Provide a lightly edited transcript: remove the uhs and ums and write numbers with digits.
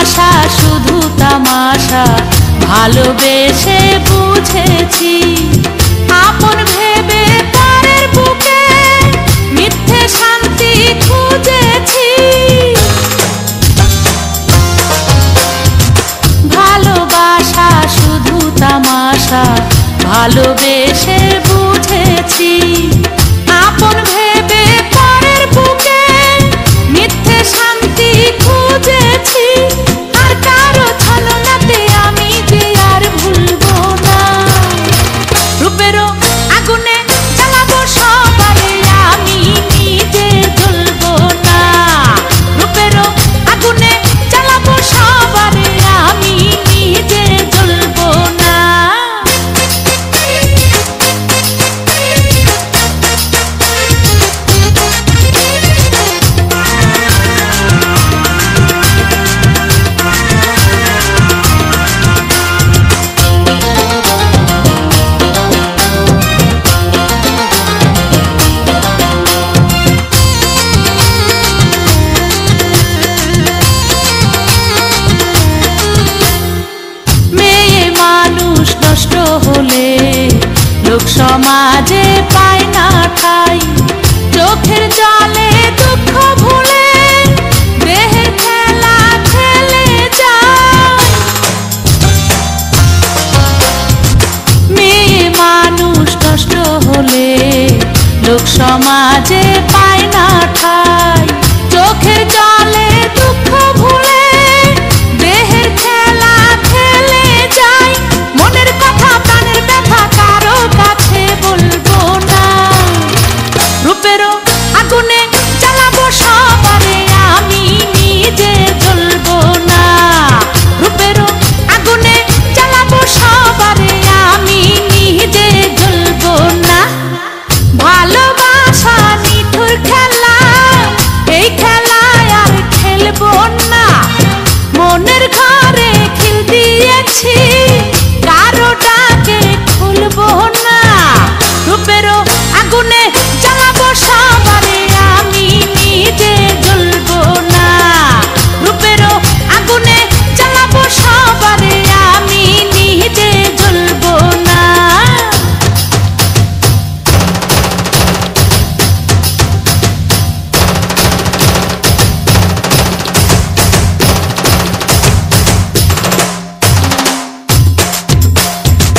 ভালোবাসা শুধু তামাশা, ভালোবেসে বুঝেছি। আপন ভেবে পরের বুকে মিথ্যে শান্তি খুঁজেছি। ভালোবাসা শুধু তামাশা, ভালোবেসে বুঝেছি। আপন ভেবে পরের বুকে মিথ্যে শান্তি খুঁজেছি। আর কারো ছলনাতে আমি যে আর ভুলবো না। রূপেরও আগুনে জ্বালাবো সবারে, আমি নিজে জ্বলবো না। রূপেরও আগুনে জ্বালাবো সবারে, আমি নিজে জ্বলবো না। হলে লোক সমাজে পায় না ঠাই। চোখের জলে দুঃখ ভুলে দেহের খেলা খেলে যায়। মেয়ে মানুষ নষ্ট হলে লোক সমাজে পায় না ঠাই। চোখের জলে দুঃখ ভুলে দেহের খেলা খেলে যায়। মনের কথা প্রাণের ব্যথা কারো কাছে বলবো না। রূপেরও আগুনে জ্বালাবো সবারে, আমি নিজে জ্বলবো না। রূপেরও আগুনে জ্বালাবো সবারে, আমি নিজে জ্বলবো না। ভালোবাসা নিঠুর খেলা, এই খেলায় আর খেলবো না। মনের ঘরে খিল দিয়েছি,